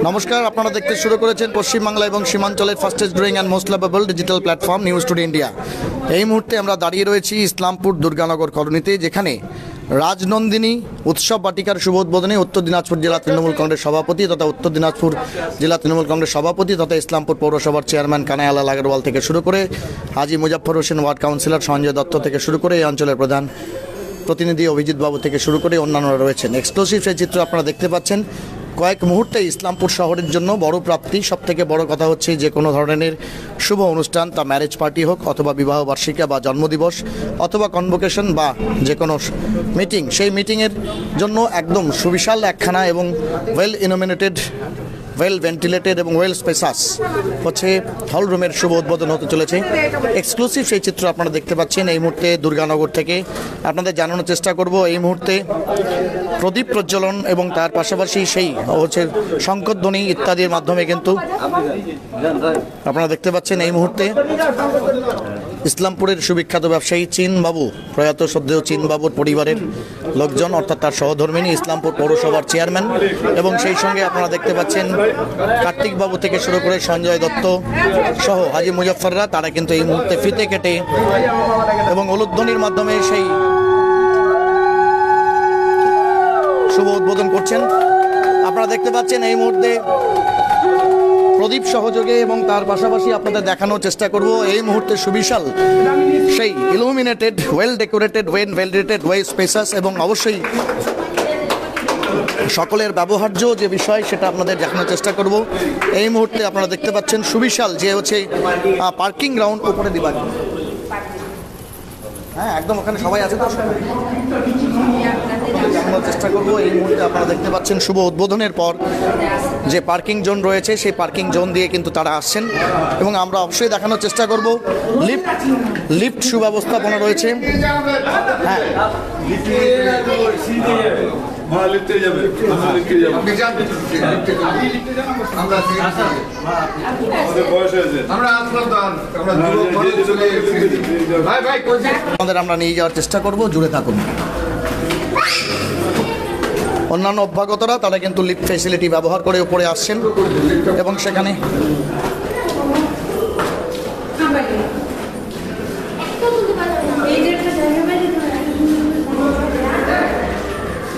নমস্কার, আপনারা দেখতে শুরু করেছেন পশ্চিমবাংলা এবং সীমাঞ্চলের fastest growing and most lovable digital platform News Today India. এই মুহূর্তে আমরা দাঁড়িয়ে রয়েছি ইসলামপুর দুর্গানগর কলোনিতে, যেখানে রাজনন্দিনী উৎসব বাটিকার শুভ উদ্বোধনে উত্তর দিনাজপুর জেলা তৃণমূল কংগ্রেস সভাপতি তথা উত্তর দিনাজপুর জেলা তৃণমূল কংগ্রেস সভাপতি তথা ইসলামপুর পৌরসভার চেয়ারম্যান কানাইলাল আগরওয়াল থেকে শুরু করে হাজি মুজাফফর হোসেন ওয়ার্ড কাউন্সিলর সঞ্জয় দত্ত থেকে শুরু করে এই অঞ্চলের প্রধান প্রতিনিধি অভিজিৎ বাবু থেকে শুরু করে অন্যান্যরা রয়েছেন। এক্সক্লুসিভ সেই চিত্র আপনারা দেখতে পাচ্ছেন। কয়েক মুহূর্তে ইসলামপুর শহরের জন্য বড় প্রাপ্তি। সবথেকে বড় কথা হচ্ছে যে কোনো ধরনের শুভ অনুষ্ঠান, তা ম্যারেজ পার্টি হোক অথবা বিবাহ বার্ষিকী বা জন্মদিবস অথবা কনভোকেশন বা যে কোনো মিটিং, সেই মিটিংয়ের জন্য একদম সুবিশাল একখানা এবং ওয়েল ইনোমিনেটেড, ওয়েল ভেন্টিলেটেড এবং ওয়েল স্পেসাস হচ্ছে হল রুমের শুভ উদ্বোধন হতে চলেছে। এক্সক্লুসিভ সেই চিত্র আপনারা দেখতে পাচ্ছেন এই মুহূর্তে দুর্গানগর থেকে। আপনাদের জানানোর চেষ্টা করব এই মুহূর্তে প্রদীপ প্রজ্বলন এবং তার পাশাপাশি সেই হচ্ছে শঙ্খধ্বনি ইত্যাদির মাধ্যমে কিন্তু আপনারা দেখতে পাচ্ছেন এই মুহূর্তে ইসলামপুরের সুবিখ্যাত ব্যবসায়ী চিনবাবু, প্রয়াত শ্রদ্ধেয় চিনবাবুর পরিবারের লোকজন অর্থাৎ তার সহধর্মিনী ইসলামপুর পৌরসভার চেয়ারম্যান, এবং সেই সঙ্গে আপনারা দেখতে পাচ্ছেন কার্তিক বাবু থেকে শুরু করে সঞ্জয় দত্ত সহ হাজি মুজাফফররা, তারা কিন্তু এই মুহূর্তে ফিতে কেটে এবং উলুধ্বনির মাধ্যমে সেই শুভ উদ্বোধন করছেন। আপনারা দেখতে পাচ্ছেন এই মুহূর্তে প্রদীপ সহযোগে এবং তার পাশাপাশি আপনাদের দেখানোর চেষ্টা করব এই মুহূর্তে সুবিশাল সেই ইলুমিনেটেড, ওয়েল ডেকোরেটেড, ওয়েল স্পেসাস এবং অবশ্যই সকলের ব্যবহার্য যে বিষয় সেটা আপনাদের দেখানোর চেষ্টা করব। এই মুহূর্তে আপনারা দেখতে পাচ্ছেন সুবিশাল যে হচ্ছে পার্কিং গ্রাউন্ড উপরে দিবার, হ্যাঁ একদম ওখানে সবাই আছে তো, জানানোর চেষ্টা করবো। এই মুহূর্তে আপনারা দেখতে পাচ্ছেন শুভ উদ্বোধনের পর যে পার্কিং জোন রয়েছে সেই পার্কিং জোন দিয়ে কিন্তু তারা আসছেন, এবং আমরা অবশ্যই দেখানোর চেষ্টা করব লিফট সুব্যবস্থাপনা রয়েছে। হ্যাঁ আমরা নিয়ে যাওয়ার চেষ্টা করব, জুড়ে থাকুন। অন্যান্য অভ্যাগতরা তারা কিন্তু লিফট ফেসিলিটি ব্যবহার করে উপরে আসছেন এবং সেখানে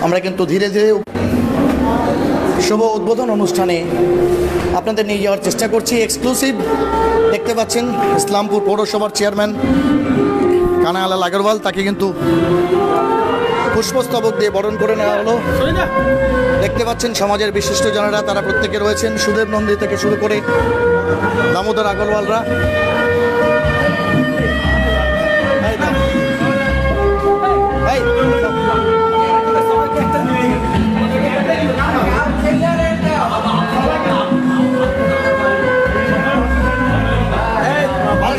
আমরা কিন্তু ধীরে ধীরে শুভ উদ্বোধন অনুষ্ঠানে আপনাদের নিয়ে যাওয়ার চেষ্টা করছি। এক্সক্লুসিভ দেখতে পাচ্ছেন ইসলামপুর পৌরসভার চেয়ারম্যান কানাইলাল আগরওয়াল, তাকে কিন্তু পুষ্পস্তবক দিয়ে বরণ করে নেওয়া হলো। দেখতে পাচ্ছেন সমাজের বিশিষ্ট জনেরা তারা প্রত্যেকে রয়েছেন, সুদেব নন্দী থেকে শুরু করে দামোদর আগরওয়ালরা।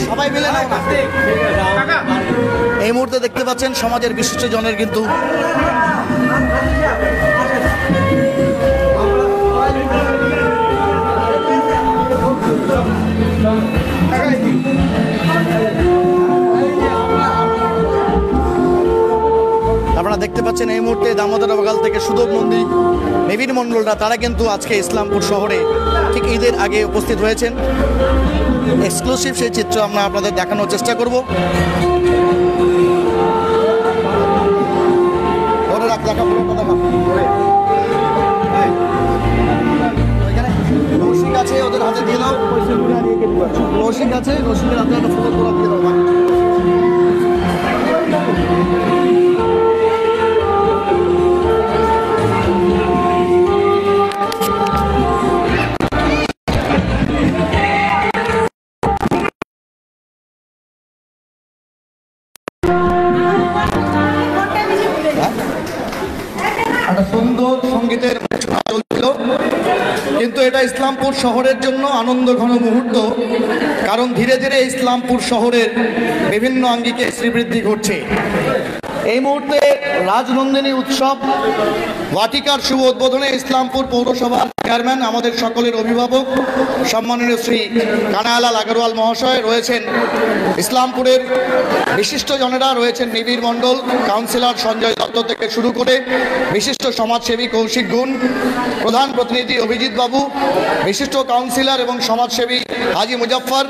সবাই মিলে এই মুহূর্তে দেখতে পাচ্ছেন সমাজের বিশিষ্ট জনের কিন্তু আপনারা দেখতে পাচ্ছেন এই মুহূর্তে দামোদর বগাল থেকে সুদেব নন্দী, নিবিড় মণ্ডলরা তারা কিন্তু আজকে ইসলামপুর শহরে ঠিক ঈদের আগে উপস্থিত হয়েছেন। এক্সক্লুসিভ সেই চিত্র আমরা আপনাদের দেখানোর চেষ্টা করব। রসিক আছে, ওদের হাতে দিয়ে দাও। রসিক আছে, রসিকের হাতে একটা ফুল তোলা দিয়ে দাও। একটা সুন্দর সঙ্গীতের চলছিল, কিন্তু এটা ইসলামপুর শহরের জন্য আনন্দ ঘন মুহূর্ত, কারণ ধীরে ধীরে ইসলামপুর শহরের বিভিন্ন আঙ্গিকে শ্রীবৃদ্ধি ঘটছে। এই মুহূর্তে রাজনন্দিনী উৎসব বাটিকার শুভ উদ্বোধনে ইসলামপুর পৌরসভার চেয়ারম্যান, আমাদের সকলের অভিভাবক সম্মাননীয় শ্রী কানাইলাল আগরওয়াল মহাশয় রয়েছেন, ইসলামপুরের বিশিষ্টজনেরা রয়েছেন, নিবিড় মণ্ডল, কাউন্সিলর সঞ্জয় দত্ত থেকে শুরু করে বিশিষ্ট সমাজসেবী কৌশিক গুণ, প্রধান প্রতিনিধি অভিজিৎ বাবু, বিশিষ্ট কাউন্সিলর এবং সমাজসেবী হাজি মুজাফফর,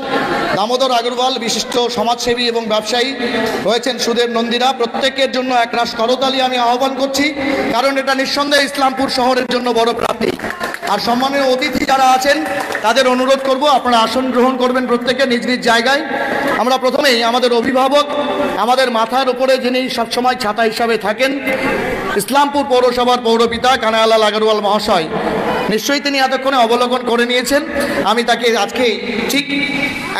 দামোদর আগরওয়াল, বিশিষ্ট সমাজসেবী এবং ব্যবসায়ী রয়েছেন সুদেব নন্দীরা। প্রত্যেকের জন্য একরাশ করতালি আমি আহ্বান করছি, কারণ এটা নিঃসন্দেহে ইসলামপুর শহরের জন্য বড় প্রাপ্তি। আর সম্মানীয় অতিথি যারা আছেন তাদের অনুরোধ করব আপনারা আসন গ্রহণ করবেন প্রত্যেকে নিজ নিজ জায়গায়। আমরা প্রথমেই আমাদের অভিভাবক, আমাদের মাথার উপরে যিনি সবসময় ছাতা হিসাবে থাকেন, ইসলামপুর পৌরসভার পৌরপিতা কানাইলাল আগরওয়াল মহাশয়, নিশ্চয়ই তিনি এতক্ষণে অবলোকন করে নিয়েছেন। আমি তাকে আজকে ঠিক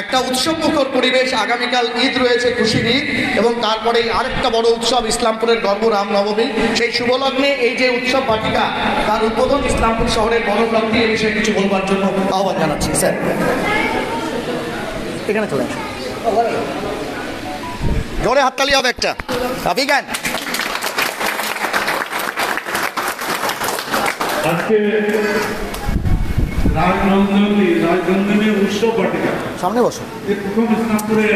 একটা উৎসবমুখর পরিবেশ, আগামীকাল ঈদ রয়েছে, খুশির ঈদ, এবং তারপরেই আরেকটা বড় উৎসব ইসলামপুরের গর্ব রামনবমী। সেই শুভলগ্নে এই যে উৎসব বাটিকা, তার উদ্বোধন ইসলামপুর শহরের বড় প্রাপ্তি, এ বিষয়ে কিছু বলবার জন্য আহ্বান জানাচ্ছি। স্যার এখানে চলে আসুন, জোরে হাততালি হবে একটা। আপনি গান আজকে রাজনন্দিনী উৎসব বাটিকা সামনে বসো। প্রথম ইসলামপুরে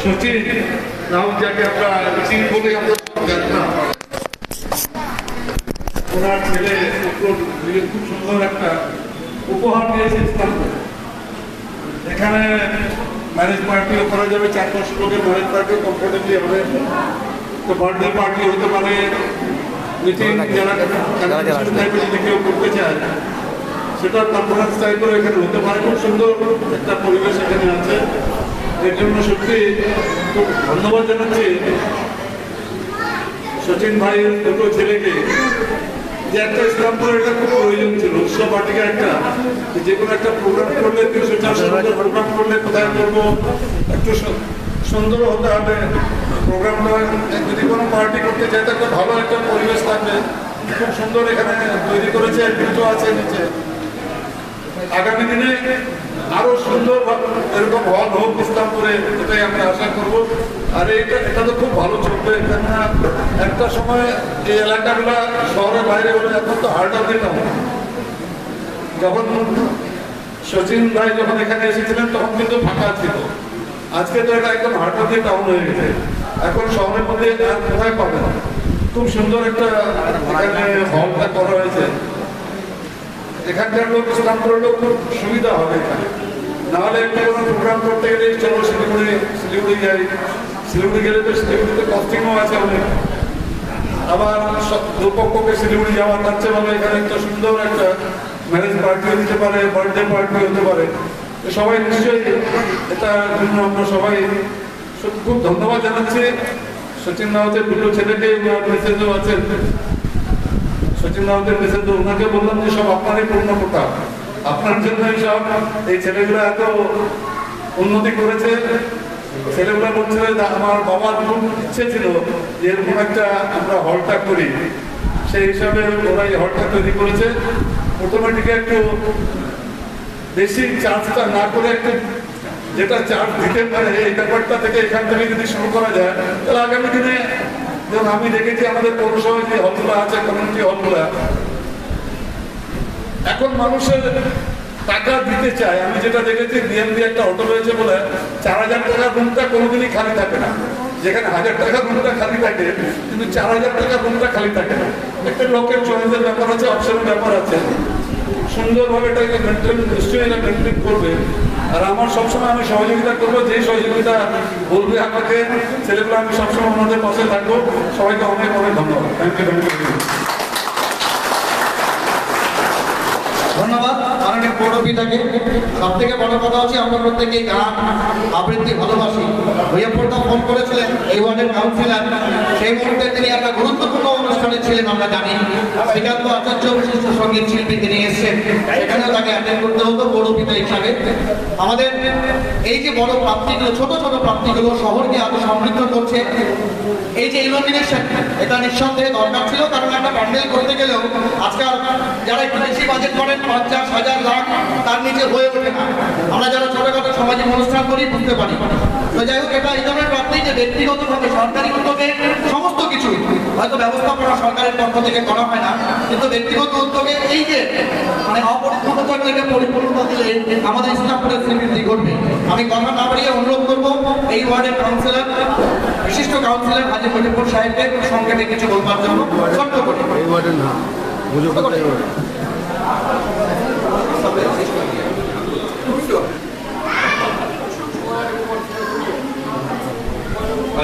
সচিন রাহুল, যাকে আমরা মিটিং বলে আমরা জানতাম, ওনার ছেলে খুব সুন্দর একটা উপহার দিয়েছে ইসলামপুরে। এখানে ম্যারেজ পার্টিও করা যাবে, 400 লোকের ম্যারেজ পার্টিও কমফোর্টেবলি হবে। তো বার্থডে পার্টি হতে পারে, মিটিং যারা যদি কেউ করতে চায় সেটা কনফারেন্স টাইপের এখানে হতে পারে। খুব সুন্দর একটা পরিবেশ এখানে আছে, এর জন্য সত্যি খুব ধন্যবাদ জানাচ্ছি সচিন ভাইয়ের দুটো ছেলেকে, যে একটা ইসলামপুরের একটা খুব প্রয়োজন ছিল উৎসব বাটিকা, একটা যে কোনো একটা প্রোগ্রাম করলে 300-400 প্রোগ্রাম করলে কোথায় করবো, একটু সুন্দর হতে হবে প্রোগ্রামটা। যদি কোনো পার্টি করতে চাই একটা ভালো একটা পরিবেশ থাকবে। খুব সুন্দর এখানে তৈরি করেছে, দুটো আছে নিচে। আগামী দিনে আরো সুন্দর এরকম হল হোক ইসলামপুরে, এটাই আমরা আশা করবো। আর এটা তো খুব ভালো চলবে, কেননা একটা সময় এই এলাকাগুলা শহরের বাইরে হলে, এখন তো হার্ট অফ দি টাউন। যখন সচিন ভাই যখন এখানে এসেছিলেন তখন কিন্তু ফাঁকা ছিল, আজকে তো এটা একদম হার্ট অফ দি টাউন হয়ে গেছে। এখন শহরের মধ্যে আর কোথায় পাবে না। খুব সুন্দর একটা এখানে হলটা করা হয়েছে। এখানকার লোক ইসলামপুরের লোক খুব সুবিধা হবে এখানে। নাহলে একটা কোনো প্রোগ্রাম করতে গেলে চলো শিলিগুড়ি যাই, শিলিগুড়ি গেলে তো শিলিগুড়িতে কস্টিংও আছে অনেক, আবার দুপক্ষকে শিলিগুড়ি যাওয়ার যাচ্ছে ভালো। এখানে একটা সুন্দর একটা ম্যারেজ পার্টিও দিতে পারে, বার্থডে পার্টি হতে পারে। সবাই নিশ্চয়ই এটার জন্য আমরা সবাই খুব ধন্যবাদ জানাচ্ছি সচিন রাউতের দুটো ছেলেকে। মেসেজও আছেন সচিন রাউতের মেসেজ, ওনাকে বললাম যে সব আপনারই পূর্ণ কথা, আপনার জন্যই সব। এই ছেলেগুলো এত উন্নতি করেছে। ছেলেগুলো বলছে আমার বাবার খুব ইচ্ছে ছিল যে এরকম একটা আমরা হলটা করি, সেই হিসাবে ওরা এই হলটা তৈরি করেছে। প্রথমে দিকে একটু বেশি চার্জটা না করে একটু যেটা চার্জ দিতে পারে এই ব্যাপারটা থেকে এখান থেকে যদি শুরু করা যায়, তাহলে আগামী দিনে যেমন আমি দেখেছি আমাদের পৌরসভায় যে হলগুলো আছে, কমিউনিটি হলগুলো, এখন মানুষের টাকা দিতে চায়। আমি যেটা দেখেছি, বিএমপি একটা হোটেল রয়েছে বলে 4000 টাকার রুমটা কোনোদিনই খালি থাকে না। যেখানে 1000 টাকার রুমটা খালি থাকে, কিন্তু 4000 টাকার রুমটা খালি থাকে না। একটা লোকের চয়েসের ব্যাপার আছে, অপশনের ব্যাপার আছে। সুন্দরভাবে এটাকে মেনটেন, নিশ্চয়ই এটা মেনটেন করবে। আর আমার সবসময় আমি সহযোগিতা করবো, যে সহযোগিতা বলবে আমাকে, ছেলেগুলো আমি সবসময় ওনাদের পাশে থাকবো। সবাইকে অনেক অনেক ধন্যবাদ। Thank you. ধন্যবাদ মাননীয় পৌরপিতাকে। সব থেকে বড় কথা হচ্ছে আমরা প্রত্যেকে গান আবৃত্তি ভালোবাসি। ভৈয়াপুরদা ফোন করেছিলেন এই ওয়ার্ডের কাউন্সিলর, সেই মুহূর্তে তিনি একটা গুরুত্বপূর্ণ অনুষ্ঠান অনুষ্ঠানে ছিলেন আমরা জানি, শ্রীকান্ত আচার্য বিশিষ্ট সঙ্গীত শিল্পী তিনি এসেছেন, সেখানেও তাকে অ্যাটেন্ড করতে হতো পৌরপিতা হিসাবে। আমাদের এই যে বড় প্রাপ্তিগুলো, ছোট ছোট প্রাপ্তিগুলো শহরকে আরো সমৃদ্ধ করছে, এই যে ইলুমিনেশন, এটা নিঃসন্দেহে দরকার ছিল। কারণ একটা প্যান্ডেল করতে গেলেও আজকাল যারা একটু বেশি বাজেট করেন 50,000 লাখ তার নিচে হয়ে ওঠে না। আমরা যারা ছোটখাটো সামাজিক অনুষ্ঠান করি বুঝতে পারি। তো যাই হোক, এটা এই ধরনের প্রাপ্তি যে ব্যক্তিগতভাবে সরকারি উদ্যোগে সমস্ত কিছু হয়তো ব্যবস্থাপনা সরকারের পক্ষ থেকে করা হয় না, কিন্তু ব্যক্তিগত উদ্যোগে এই যে মানে অপরিপূর্ণতা থেকে পরিপূর্ণতা দিলে আমাদের ইসলামপুরের শ্রীবৃদ্ধি ঘটবে। আমি কথা না বাড়িয়ে অনুরোধ করবো এই ওয়ার্ডের কাউন্সিলর, বিশিষ্ট কাউন্সিলর হাজি ফটিপুর সাহেবকে সংক্ষেপে কিছু বলবার জন্য ছোট্ট করে।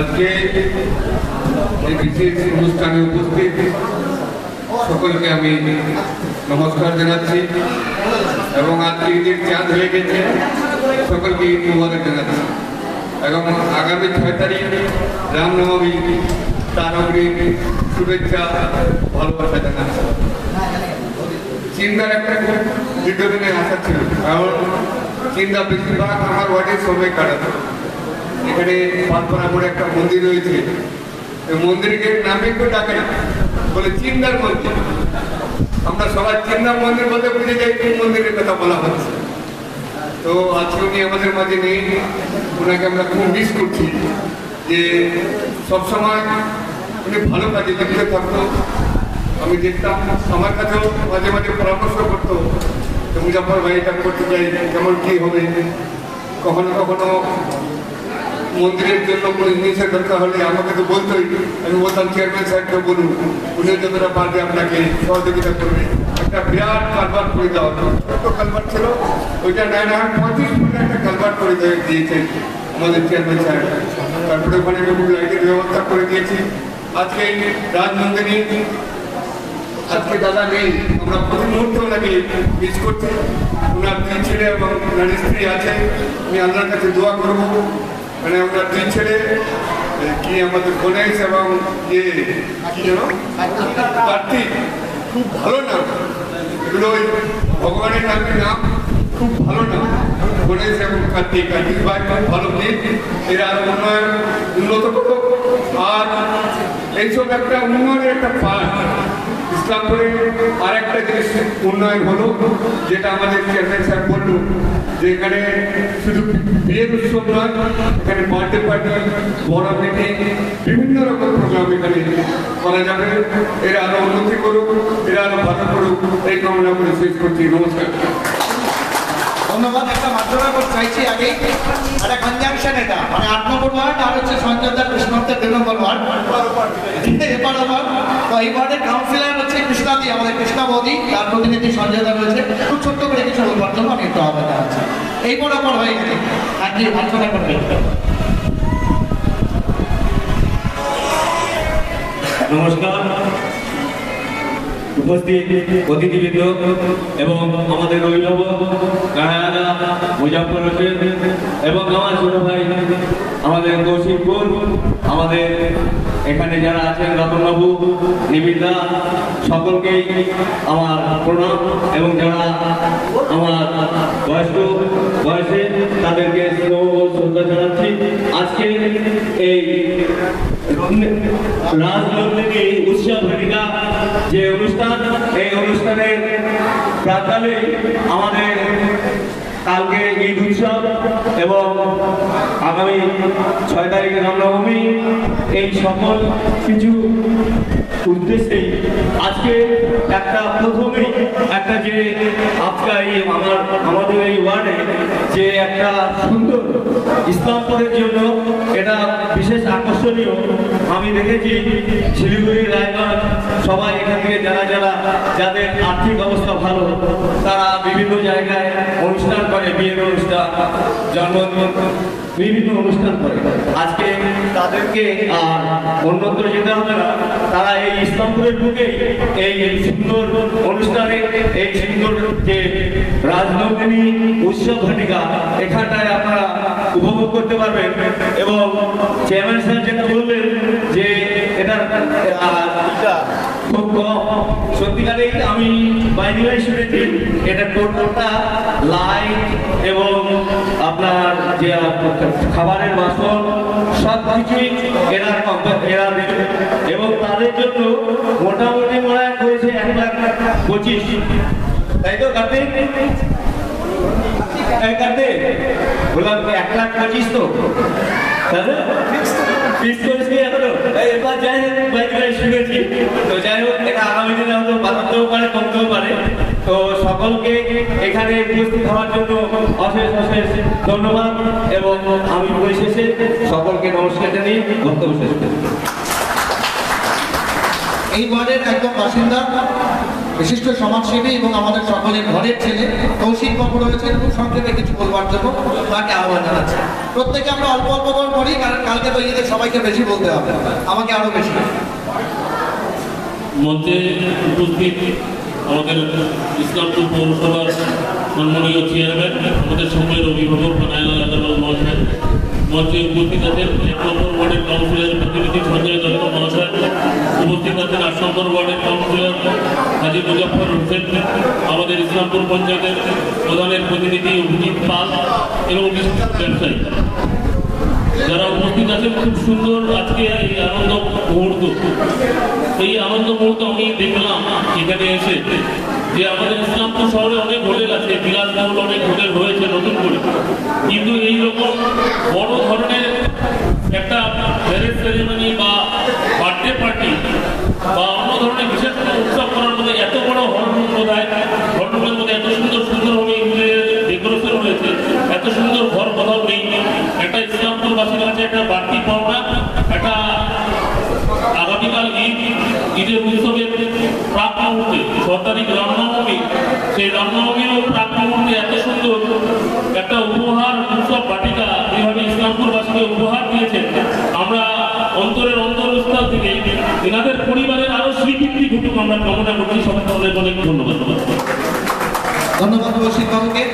আজকে এই বিশেষ অনুষ্ঠানে উপস্থিত সকলকে আমি নমস্কার জানাচ্ছি এবং আজকে ঈদের চাঁদ হয়ে গেছে, সকলকে ঈদ মুবারক জানাচ্ছি এবং আগামী 6 তারিখ রামনবমী, তার অগ্রিম শুভেচ্ছা ভালোবাসা জানাচ্ছি। চিন্তার একটা খুব দীর্ঘদিনের আশা ছিল, কারণ চিন্তা বেশিরভাগ আমার ওয়ার্ডের সময় কাটাতো। এখানে পাঁচপাড়া বলে একটা মন্দির রয়েছে, মন্দিরকে নামে কেউ ডাকে না, বলে চিন্তার মন্দির। আমরা সবাই চিন্তার মন্দির বলতে বুঝে যাই কোন মন্দিরের কথা বলা হচ্ছে। তো আজকে উনি আমাদের মাঝে নেই, ওনাকে আমরা খুব মিস করছি যে সবসময় উনি ভালো কাজে লিপ্ত থাকতো। আমি দেখতাম আমার কাছেও মাঝে মাঝে পরামর্শ করতো, মুজাফর ভাই এটা করতে চাই, কেমন কী হবে। কখনো কখনো মন্দিরের জন্য কোনো জিনিসের দরকার হলে আমাকে তো বলতোই, আমি বলতাম চেয়ারম্যান সাহেবকে বলুন, উনি যতটা পারবে আপনাকে সহযোগিতা করবে। একটা বিরাট কালভার্ট করে দেওয়া হতো, ছোট্ট কালভার্ট ছিল, ওইটা 35 ফুট একটা কালভার্ট করে দিয়েছেন আমাদের চেয়ারম্যান সাহেব। তারপরে ওখানে আমি লাইটের ব্যবস্থা করে দিয়েছি। আজকে রাজনন্দিনী, আজকে দাদা নেই, আমরা প্রতি মুহূর্তে ওনাকে মিস করছি। ওনার 2 ছেলে এবং ওনার স্ত্রী আছে, আমি আল্লাহর কাছে দোয়া করবো মানে আমরা 2 ছেলে কি আমাদের গণেশ এবং ইয়ে কি যেন কার্তিক, খুব ভালো নাম এগুলো, ওই ভগবানের নামের নাম, খুব ভালো নাম গণেশ এবং কার্তিক। কার্তিক ভাই খুব ভালো দিন, এরা উন্নত করো। আর এইসব একটা উন্নয়নের একটা পার্ট ইসলামপুরে। আর একটা জিনিস উন্নয়ন হলো, যেটা আমাদের চেয়ারম্যান সাহেব বললো, যে এখানে শুধু বিয়ের উৎসব নয়, এখানে বার্থডে পার্টি, বড় মিটিং, বিভিন্ন রকম প্রোগ্রাম এখানে করা যাবে। এরা আরো উন্নতি করুক, এরা আরো ভালো করুক, এই কামনা করে শেষ করছি। নমস্কার। ধন্যবাদ। একটা মাধ্যমে চাইছি আগে একটা কনজাংশন, এটা মানে 8 নম্বর ওয়ার্ড আর হচ্ছে সঞ্জয়দার কৃষ্ণদের 2 নম্বর ওয়ার্ড, এবার আবার তো এই ওয়ার্ডের কাউন্সিলর হচ্ছে কৃষ্ণাদি, আমাদের কৃষ্ণা বৌদি, তার প্রতিনিধি সঞ্জয়দা রয়েছে। খুব ছোট্ট করে কিছু বলবার জন্য আমি একটু আহ্বান জানাচ্ছি। এই পর হয়ে গেছে আজকে আলোচনা করবেন। নমস্কার, উপস্থিত অতিথিবৃন্দ এবং আমাদের অভিভাবক কানাডা মুজাফর হোসেন এবং আমার ছোট ভাই আমাদের কৌশিকপুর, আমাদের এখানে যারা আছেন রতনবাবু, নিবিড়দা, সকলকেই আমার প্রণাম এবং যারা আমার বয়সে তাদেরকে শ্রদ্ধা জানাচ্ছি। আজকে এই রাজনন্দিনী উৎসব ভূমিকা যে অনুষ্ঠান, এই অনুষ্ঠানের প্রাকালে আমাদের কালকে ঈদ উৎসব এবং আগামী 6 তারিখে রামনবমী, এই সকল কিছু উদ্দেশ্যেই আজকে একটা প্রথমেই একটা যে আজকে আমাদের এই ওয়ার্ডে যে একটা সুন্দর ইসলামপুরের জন্য এটা বিশেষ আকর্ষণীয়। আমি দেখেছি শিলিগুড়ি, রায়গঞ্জ, সবাই এখান থেকে যাদের আর্থিক অবস্থা ভালো, তারা বিভিন্ন জায়গায় অনুষ্ঠান করে, বিয়ের অনুষ্ঠান, জন্মদিন, বিভিন্ন অনুষ্ঠান করে। আজকে তাদেরকে আর অন্যত্র যেতে হবে না, তারা এই ইসলামপুরের বুকে এই সুন্দর অনুষ্ঠানে, এই সুন্দর যে রাজনন্দিনী উৎসব ঘটিকা, এখানটায় আপনারা উপভোগ করতে পারবেন। এবং চেয়ারম্যান সাহেব যেটা বললেন যে এটার খুব কম। সত্যিকারে আমি বাইরে শুনেছি এটা টোটালটা লাইট এবং আপনার যে খাবারের বাসন সব কিছুই এরা দেবে এবং তাদের জন্য মোটামুটি মনে হয় করেছে 1,25,000, তাই তো কার্তিক? বললাম 1,25,000 তো এবার যাই হোক বাইরে শুনেছি। তো যাই হোক এটা আগামী দিনে হয়তো বাড়তেও পারে কমতেও পারে। তো সকলকে এখানে উপস্থিত হওয়ার জন্য অশেষ অশেষ ধন্যবাদ এবং আমি পরিশেষে সকলকে নমস্কার জানিয়ে বক্তব্য শেষ করি। এই ওয়ার্ডের একদম বাসিন্দা বিশিষ্ট সমাজসেবী এবং আমাদের সকলের ঘরের ছেলে কৌশিক বাবু রয়েছেন, খুব সংক্ষেপে কিছু বলবার জন্য তাকে আহ্বান জানাচ্ছি। প্রত্যেকে আমরা অল্প অল্প করে করি, কারণ কালকে তো ঈদের সবাইকে বেশি বলতে হবে, আমাকে আরো বেশি। মঞ্চে উপস্থিত আমাদের ইসলামপুর পৌরসভার সম্মানীয় চেয়ারম্যান, আমাদের সময়ের অভিভাবক নাইলা আদালত মহাশয়, মঞ্চে উপস্থিত আছেন 1 নম্বর ওয়ার্ডের কাউন্সিলর প্রতিনিধি সঞ্জয় দত্ত মহাশয়, উপস্থিত আছেন 8 নম্বর ওয়ার্ডের কাউন্সিলর হাজী মুজাফর হোসেন, আমাদের ইসলামপুর পঞ্চায়েতের প্রধানের প্রতিনিধি অভিজিৎ পাল এবং ব্যবসায়ী যারা উপস্থিত আছেন। খুব সুন্দর আজকে এই আনন্দ মুহূর্ত। এই আনন্দ মুহূর্ত আমি দেখলাম এখানে এসে যে আমাদের ইসলামপুর শহরে অনেক হোটেল আছে, বিলাসবহুল অনেক হোটেল হয়েছে নতুন করে, কিন্তু এইরকম বড় ধরনের একটা ম্যারেজ সেরেমনি বা বার্থডে পার্টি বা অন্য ধরনের বিশেষ কোনো উৎসব করার মধ্যে এত বড় হলরুম বোধহয়, হলরুমের মধ্যে এত সুন্দরভাবে ডেকোরেশন হয়েছে, এত সুন্দর ঘর কোথাও নেই। একটা ইসলামপুরবাসীর কাছে একটা বাড়তি পাওনা, একটা আগামীকাল ঈদের উৎসবের প্রাক মুহূর্তে 6 তারিখ রামনবমী, সেই রামনবমীর প্রাক মুহূর্তে এত সুন্দর একটা উপহার উৎসব বাটিকা যেভাবে ইসলামপুরবাসীকে উপহার দিয়েছেন, আমরা অন্তরের অন্তরস্থল থেকে এনাদের পরিবারের আরো স্বীকৃতি ঘটুক আমরা কামনা করছি। সবাইকে অনেক অনেক ধন্যবাদ। ধন্যবাদ কৌশিক বাবুকে।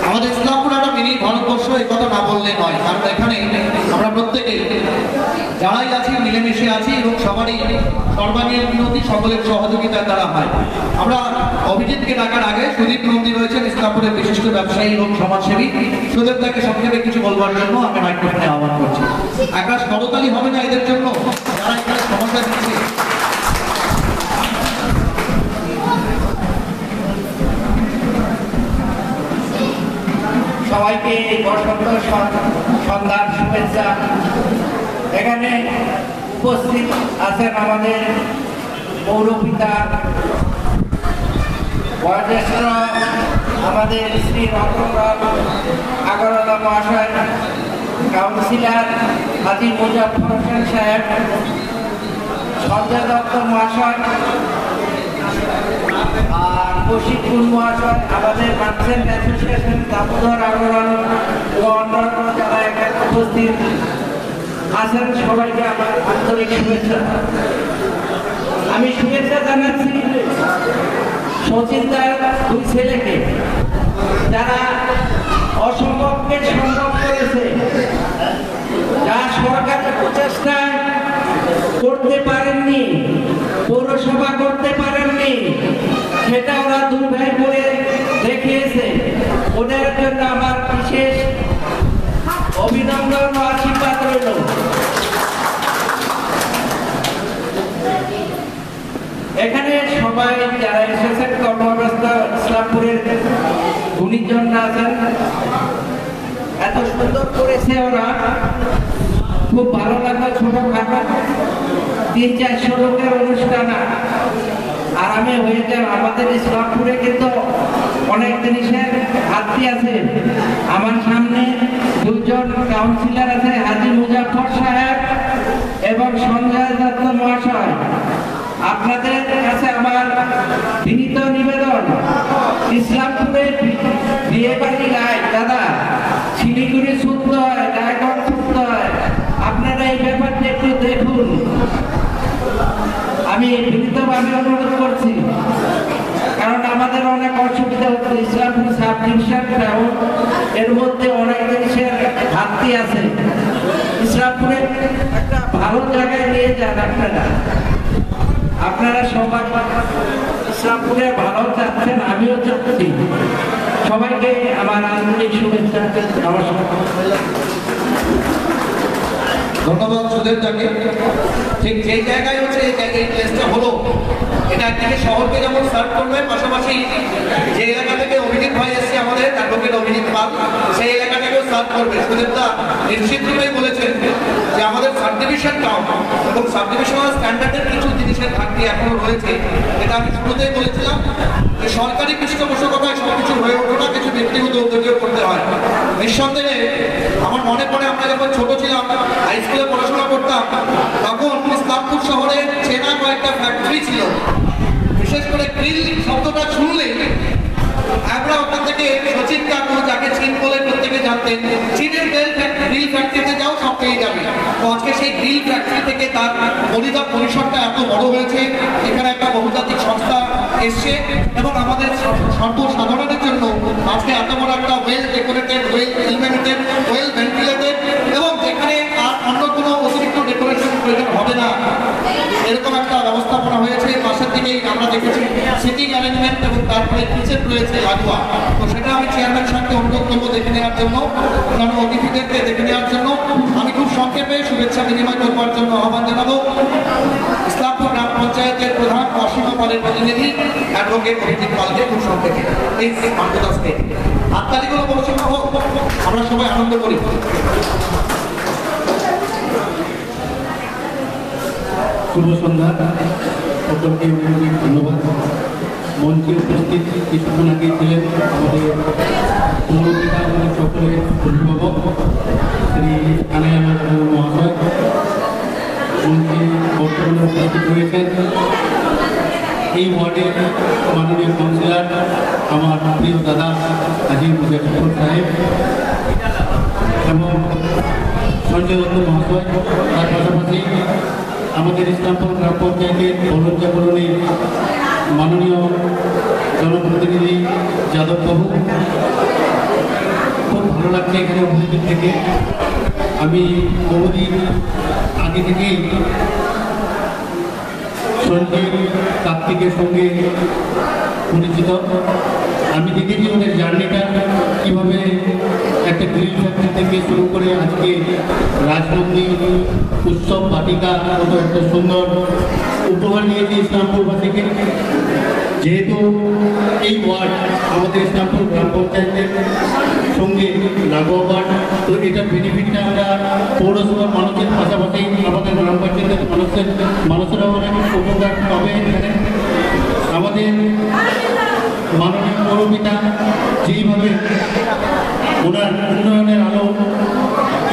আমাদের ইসলামপুর একটা মিনি ভারতবর্ষ, এই কথা না বললে নয়, কারণ এখানে আমরা প্রত্যেকে যারাই আছি মিলেমিশে আছি এবং সবারই সর্বাঙ্গীন উন্নতি সকলের সহযোগিতার দ্বারা হয়। আমরা অভিজিৎকে ডাকার আগে সুদীপ নন্দী রয়েছেন, ইসলামপুরের বিশিষ্ট ব্যবসায়ী এবং সমাজসেবী। সুদীপ তাকে সংক্ষেপে কিছু বলবার জন্য আমি মাইক্রোফোনে আহ্বান করছি। একটা করতালি হবে না এদের জন্য যারা এখানে সমস্যা দিচ্ছে। সবাইকে বসন্ত সন্ধ্যার শুভেচ্ছা। এখানে উপস্থিত আছেন আমাদের পৌরপিতা বয়োজ্যেষ্ঠ আমাদের শ্রী রতনলাল আগরওয়ালা মহাশয়, কাউন্সিলর হাজী মুজাফর হোসেন সাহেব, সঞ্জয় দত্ত মহাশয় আর কৌশিকপুর মহাশয়, আমাদের মার্চেন্ট অ্যাসোসিয়েশন দামোদর আগরওয়াল ও অন্যান্য যারা এখানে উপস্থিত আছেন সবাইকে আমার আন্তরিক শুভেচ্ছা। আমি শুভেচ্ছা জানাচ্ছি সচিনদার 2 ছেলেকে, যারা অসম্ভবকে সম্ভব করেছে, যা সরকারের প্রচেষ্টায় করতে পারেননি, পৌরসভা করতে পারেননি, সেটা ওরা 2 ভাই করে দেখিয়েছে। ওদের জন্য আমার বিশেষ অভিনন্দন ও আশীর্বাদ রইল। এখানে সবাই যারা এসেছেন কর্মব্যস্ত ইসলামপুরের গুণীজন আছেন, এত সুন্দর করেছে ওরা, খুব ভালো লাগলো। ছোটখাটো 300-400 লোকের অনুষ্ঠান আরামে হয়ে যায়। আমাদের ইসলামপুরে কিন্তু অনেক জিনিসের ঘাটতি আছে। আমার সামনে 2 জন কাউন্সিলর আছে, হাজী মুজাফর সাহেব এবং সঞ্জয় দত্ত মহাশয়। আপনাদের কাছে আমার বিনীত নিবেদন, ইসলামপুরে বিয়ে বাড়ি নাই দাদা, শিলিগুড়ি ছুটতে হয়, রায়গঞ্জ ছুটতে হয়। আপনারা এই ব্যাপারটা একটু দেখুন, আমি বিনীতভাবে অনুরোধ করছি, কারণ আমাদের অনেক অসুবিধা হচ্ছে। ইসলামপুর সাব ডিভিশন টাউন, এর মধ্যে অনেক জিনিসের ঘাটতি আছে। ইসলামপুরে একটা ভালো ভালো জায়গায় নিয়ে যান আপনারা। আপনারা সবাই ইসলামপুরে ভালো চাচ্ছেন, আমিও চাচ্ছি। সবাইকে আমার আন্তরিক শুভেচ্ছা, নমস্কার। ধন্যবাদ সুদেবদাকে। ঠিক যেই জায়গায় হচ্ছে এই প্লেসটা হলো, এটা একদিকে শহরকে যেমন সার্ভ করবে, পাশাপাশি যে এলাকা থেকে অভিজিৎ ভাই এসছে আমাদের অ্যাডভোকেট অভিজিৎ পাল, সেই এলাকাটাকেও সার্ভ করবে। সুদেবদা নিশ্চিতভাবেই বলেছেন যে আমাদের সাব ডিভিশন টাউন এবং সাব ডিভিশনাল স্ট্যান্ডার্ডের কিছু জিনিসের ঘাটতি এখনো রয়েছে। এটা আমি শুরুতেই বলেছিলাম যে সরকারি পৃষ্ঠপোষকতায় সব কিছু হয়ে ওঠে না, কিছু ব্যক্তিগত উদ্যোগেও করতে হয়। নিঃসন্দেহে আমার মনে পড়ে আমরা যখন ছোট ছিলাম, হাই স্কুলে পড়াশোনা করতাম, তখন ইসলামপুর শহরে চেনা কয়েকটা ফ্যাক্টরি ছিল। বিশেষ করে গ্রিল শব্দটা শুনলে আমরা ওখান থেকে সচিন কাকু, যাকে চীন বলে প্রত্যেকে জানতেন, চীনের গ্রিল ফ্যাক্টরিতে যাও সব পেয়ে যাবে। তো আজকে সেই গ্রিল ফ্যাক্টরি থেকে তার পরিসরটা এত বড় হয়েছে, এখানে একটা বহুজাতিক সংস্থা এসছে এবং আমাদের সর্বসাধারণের জন্য আজকে এত বড় একটা well decorated, well illuminated, well ventilated এবং যেখানে আর অন্য কোনো অতিরিক্ত ডেকোরেশন প্রয়োজন হবে না, এরকম একটা ব্যবস্থাপনা হয়েছে। পাশের দিকেই আমরা দেখেছি সিটিং অ্যারেঞ্জমেন্ট এবং তারপরে কিচেন রয়েছে লাগোয়া। তো সেটা আমি চেয়ারম্যান সাহেবকে অনুরোধ করবো দেখে নেওয়ার জন্য, অন্যান্য অতিথিদেরকে দেখে নেওয়ার জন্য। আমি খুব সংক্ষেপে শুভেচ্ছা বিনিময় করবার জন্য আহ্বান জানাবো ইসলামপুর গ্রাম পঞ্চায়েতের প্রধান অসীম পালের প্রতিনিধি অ্যাডভোকেট অভিজিৎ পালকে খুব সংক্ষেপে এই মার্গদর্শকে হাততালিগুলো পৌঁছানো হোক, আমরা সবাই আনন্দ করি। শুভ সন্ধ্যা, সকলকে অনেক ধন্যবাদ। মঞ্চে উপস্থিত কিছুক্ষণ আগে ছিলেন আমাদের পৌরপিতা, আমাদের সকলের অভিভাবক শ্রী কানাইয়া মহাশয়। মঞ্চে বর্তমানে উপস্থিত রয়েছেন এই ওয়ার্ডের মাননীয় কাউন্সিলর, আমার প্রিয় দাদা হাজি মুজাফর সাহেব এবং সঞ্জয় দত্ত মহাশয়। তার পাশাপাশি আমাদের ইসলামপুর গ্রাম পঞ্চায়েতের বলঞ্জা কলোনির মাননীয় জনপ্রতিনিধি যাদববাবু। খুব ভালো লাগছে এখানে উপস্থিত থেকে। আমি বহুদিন আগে থেকেই সঞ্জীব কার্তিকের সঙ্গে পরিচিত। আমি দেখেছি ওদের জার্নিটা কীভাবে একটা গ্রিল ফ্যাক্টরি থেকে শুরু করে আজকে রাজনন্দিনী উৎসব বাটিকা মতো একটা সুন্দর উপহার নিয়েছে ইসলামপুরবাসীকে। যেহেতু এই ওয়ার্ড আমাদের ইসলামপুর গ্রাম পঞ্চায়েতের সঙ্গে লাগোয়া ওয়ার্ড, তো এটার বেনিফিটটা আমরা পৌরসভার মানুষের পাশাপাশি আমাদের গ্রাম পঞ্চায়েতের মানুষেরাও অনেক উপকার পাবে। এখানে আমাদের মাননীয় পৌরপিতা যেইভাবে ওনার উন্নয়নের আলো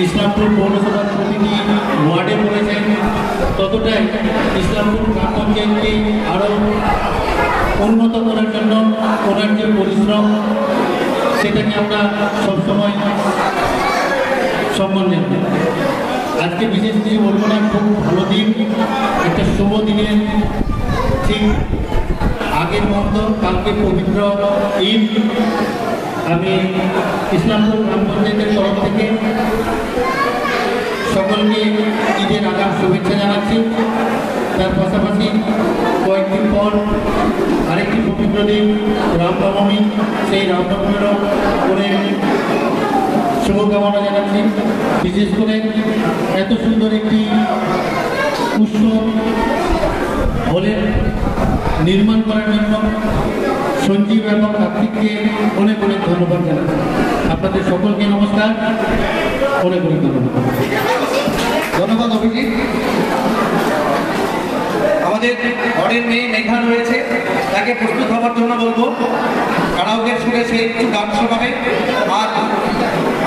ইসলামপুর পৌরসভার প্রতিটি ওয়ার্ডে পড়েছেন, ততটাই ইসলামপুর গ্রাম পঞ্চায়েতকে আরও উন্নত করার জন্য ওনার যে পরিশ্রম, সেটাকে আমরা সবসময় সম্মান জানাই। আজকে বিশেষ কিছু বলবো না, খুব ভালো দিন, একটা শুভ দিনে ঠিক আগের মতো কালকে পবিত্র ঈদ। আমি ইসলামপুর গ্রাম পঞ্চায়েতের তরফ থেকে সকলকে ঈদের আগাম শুভেচ্ছা জানাচ্ছি। তার পাশাপাশি কয়েকদিন পর আরেকটি পবিত্র দিন রামনবমী, সেই রামনবমীরও করে শুভকামনা জানাচ্ছি। বিশেষ করে এত সুন্দর একটি উৎসব হলের নির্মাণ করার জন্য সঞ্জীব এবং কার্তিককে অনেক অনেক ধন্যবাদ জানাচ্ছি। আপনাদের সকলকে নমস্কার, অনেক অনেক ধন্যবাদ। ধন্যবাদ অভিজিৎ। আমাদের ঘরের মেয়ে মেঘা রয়েছে, তাকে প্রস্তুত হওয়ার জন্য বলবো। কারাওকের সুরে সে একটু গান শোনাবে। আর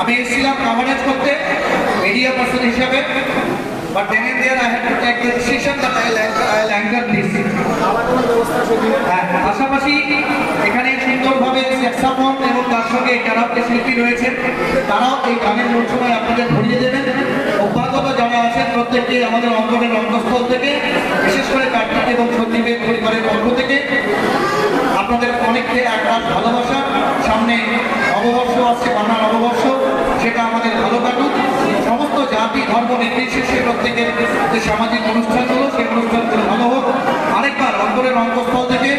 আমি এসেছিলাম কভারেজ করতে মিডিয়া পার্সন হিসাবে, but then and there I had to take the decision that I'll anchor this. পাশাপাশি এখানে সুন্দরভাবে স্যাক্সোফোন এবং তার সঙ্গে কারাওকে শিল্পী রয়েছে, তারাও এই গানের মঞ্চনায় আপনাদের ভরিয়ে দেবেন। অভ্যাগত যারা আছেন প্রত্যেককে আমাদের অঙ্গনের রঙ্গস্থল থেকে, বিশেষ করে কার্তিক এবং সন্দীপের পরিবারের পক্ষ থেকে আপনাদের অনেককে একটা ভালোবাসা। সামনে নববর্ষ আসছে, বাংলা নববর্ষ, সেটা আমাদের ভালো কাটুক। সমস্ত যা জাতি ধর্ম নির্বিশেষে প্রত্যেকের যে সামাজিক অনুষ্ঠানগুলো সেই অনুষ্ঠানগুলো ভালো হোক। আরেকবার অন্তরের অন্তঃস্থল থেকে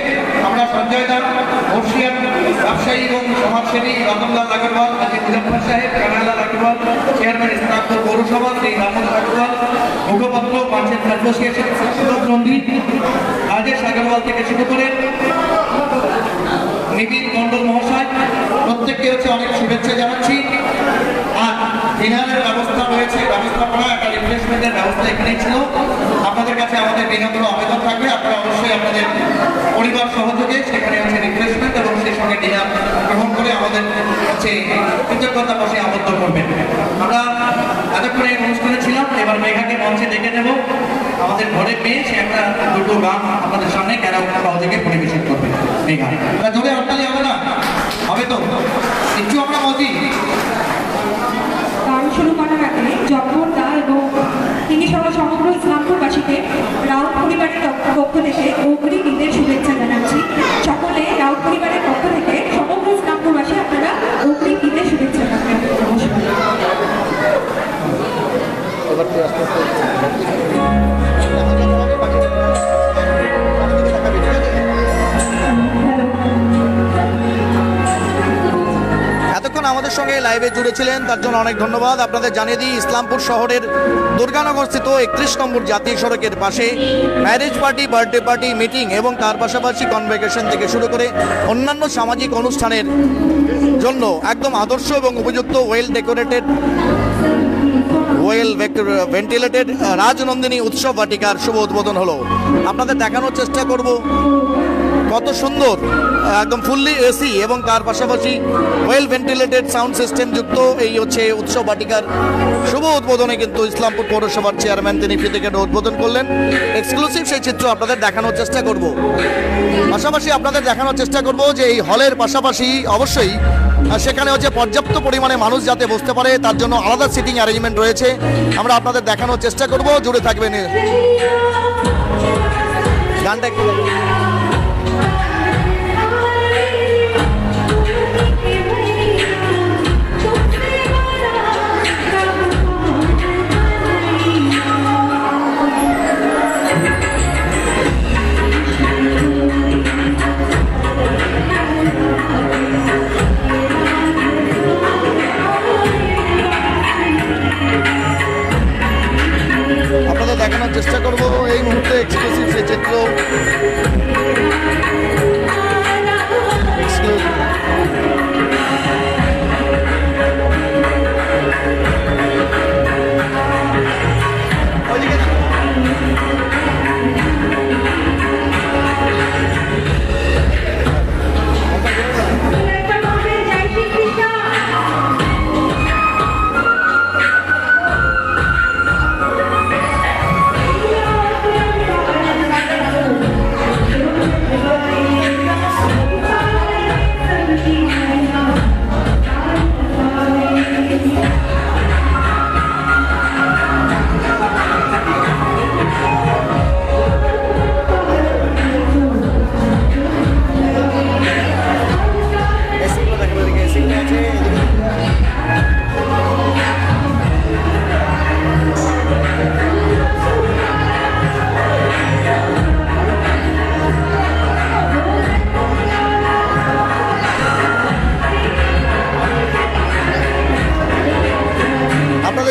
আমরা সঞ্জয় দাস, বর্ষিয়ান ব্যবসায়ী এবং সমাজসেবী রতনলাল আগরওয়াল, কাজী মুজফ্ফর সাহেব, কানাইলাল আগরওয়াল, চেয়ারম্যান ইসলামপুর পৌরসভা শ্রী রামন আগরওয়াল, মুখপাত্র মার্চেন্ট অ্যাসোসিয়েশন সুবোধ নন্দী, রাজেশ আগরওয়াল থেকে শুরু করে নিতিন মন্ডল মহাশয়, প্রত্যেককে হচ্ছে অনেক শুভেচ্ছা জানাচ্ছি। আর ডিনারের ব্যবস্থা রয়েছে, ব্যবস্থাপনা একটা রিফ্রেশমেন্টের ব্যবস্থা এখানেই ছিল। আপনাদের কাছে আমাদের বিনম্র আবেদন থাকবে, আপনারা অবশ্যই আপনাদের পরিবার সহযোগে সেখানে হচ্ছে রিফ্রেশমেন্ট এবং সেই সঙ্গে ডিনার গ্রহণ করে আমাদের হচ্ছে কৃতজ্ঞতা বসে আবদ্ধ করবেন। আমরা এতক্ষণে অনুষ্ঠানে ছিলাম, এবার মেঘাকে মঞ্চে ডেকে নেব। আমাদের ঘরের মেয়ে, সে একটা দুটো গান আপনাদের সামনে ক্যারাওকে সহযোগে পরিবেশন করবে। মেঘা, জোরে হরতালি হবে না? হবে তো? একটু আমরা মজি গান শুরু করার আগে জব্বর দা এবং তিনি সহ সমগ্র ইসলামপুরবাসীকে রাউত পরিবারের পক্ষ থেকে অগ্রিম ঈদের শুভেচ্ছা জানাচ্ছি। সকলে রাউত পরিবারের পক্ষ থেকে সমগ্র ইসলামপুরবাসী আপনারা অগ্রিম ঈদের শুভেচ্ছা জানাবেন। এতক্ষণ আমাদের সঙ্গে লাইভে জুড়েছিলেন তার জন্য অনেক ধন্যবাদ। আপনাদের জানিয়ে দিই, ইসলামপুর শহরের দুর্গানগর স্থিত 31 নম্বর জাতীয় সড়কের পাশে marriage party, birthday party, meeting এবং তার পাশাপাশি কনভোকেশন থেকে শুরু করে অন্যান্য সামাজিক অনুষ্ঠানের জন্য একদম আদর্শ এবং উপযুক্ত well decorated, well ventilated Rajnandini উৎসব বাটিকার শুভ উদ্বোধন হলো। আপনাদের দেখানোর চেষ্টা করব কত সুন্দর, একদম ফুললি এসি এবং তার পাশাপাশি ওয়েল ভেন্টিলেটেড সাউন্ড সিস্টেম যুক্ত এই হচ্ছে উৎসব বাটিকার শুভ উদ্বোধনে কিন্তু ইসলামপুর পৌরসভার চেয়ারম্যান তিনি ফিতে কেটে উদ্বোধন করলেন। এক্সক্লুসিভ সেই চিত্র আপনাদের দেখানোর চেষ্টা করব। পাশাপাশি আপনাদের দেখানোর চেষ্টা করব যে এই হলের পাশাপাশি অবশ্যই সেখানে হচ্ছে পর্যাপ্ত পরিমাণে মানুষ যাতে বসতে পারে তার জন্য আলাদা সিটিং অ্যারেঞ্জমেন্ট রয়েছে। আমরা আপনাদের দেখানোর চেষ্টা করব, জুড়ে থাকবেন। গানটা একটু আপনাদের দেখানোর চেষ্টা করব এই মুহূর্তে এক্সক্লুসিভ সেই চিত্র।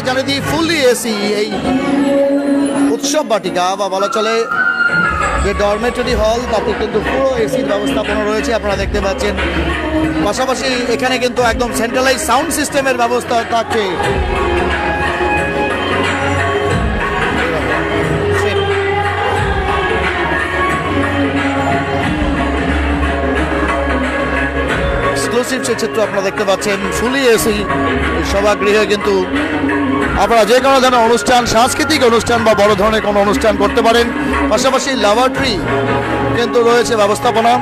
জানিয়ে দিই, ফুললি এসি এই উৎসব বাটিকা বা বলা চলে যে ডরমেটরি হল, তাতে কিন্তু পুরো এসির ব্যবস্থাপনা রয়েছে আপনারা দেখতে পাচ্ছেন। পাশাপাশি এখানে কিন্তু একদম সেন্ট্রালাইজ সাউন্ড সিস্টেমের ব্যবস্থা থাকছে। এক্সক্লুসিভ সে চিত্র আপনারা দেখতে পাচ্ছেন। ফুলি এসি সভাগৃহে কিন্তু আপনারা যে কোনো ধরনের অনুষ্ঠান, সাংস্কৃতিক অনুষ্ঠান বা বড় ধরনের কোনো অনুষ্ঠান করতে পারেন। পাশাপাশি ল্যাবরেটরি কিন্তু রয়েছে ব্যবস্থাপনা।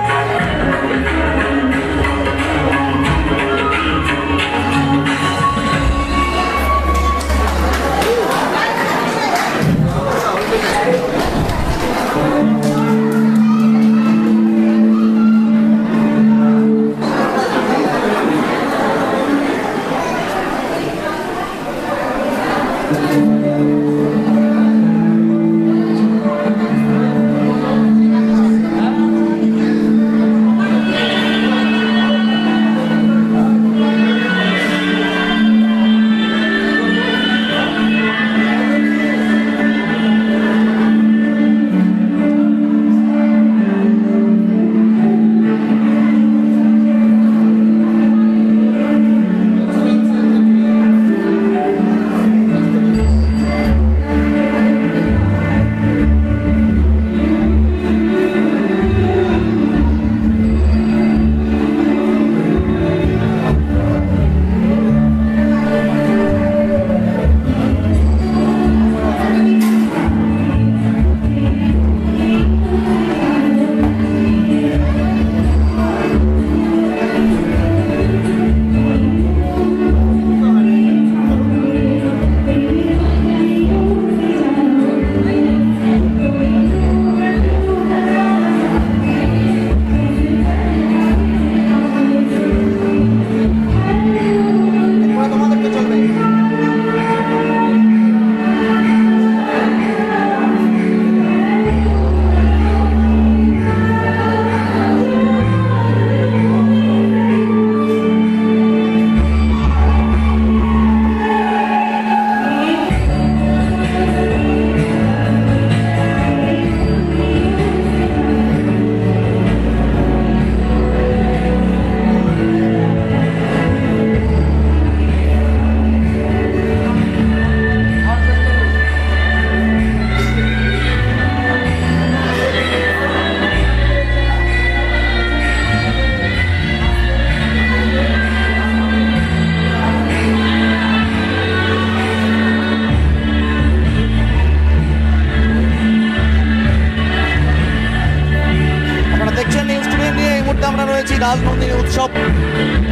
রাজনন্দিনী উৎসব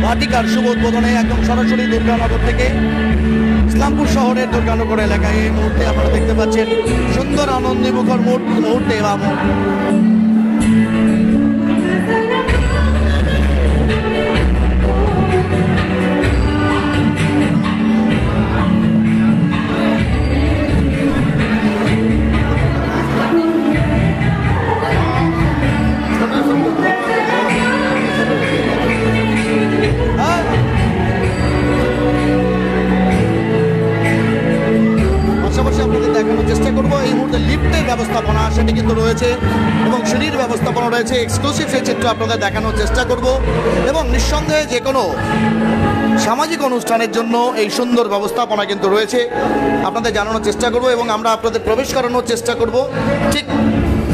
বাটিকার শুভ উদ্বোধনে একদম সরাসরি দুর্গানগর থেকে ইসলামপুর শহরের দুর্গানগর এলাকায় এই মুহূর্তে আপনারা দেখতে পাচ্ছেন সুন্দর আনন্দমুখর মুহূর্তে বা চেষ্টা করবো এই মুহূর্তে লিফটের ব্যবস্থাপনা সেটি কিন্তু রয়েছে এবং সিঁড়ির ব্যবস্থাপনা রয়েছে এক্সক্লুসিভ সেই চিত্র আপনাদের দেখানোর চেষ্টা করব এবং নিঃসন্দেহে যে কোনো সামাজিক অনুষ্ঠানের জন্য এই সুন্দর ব্যবস্থাপনা কিন্তু রয়েছে আপনাদের জানানোর চেষ্টা করব এবং আমরা আপনাদের প্রবেশ করানোর চেষ্টা করব ঠিক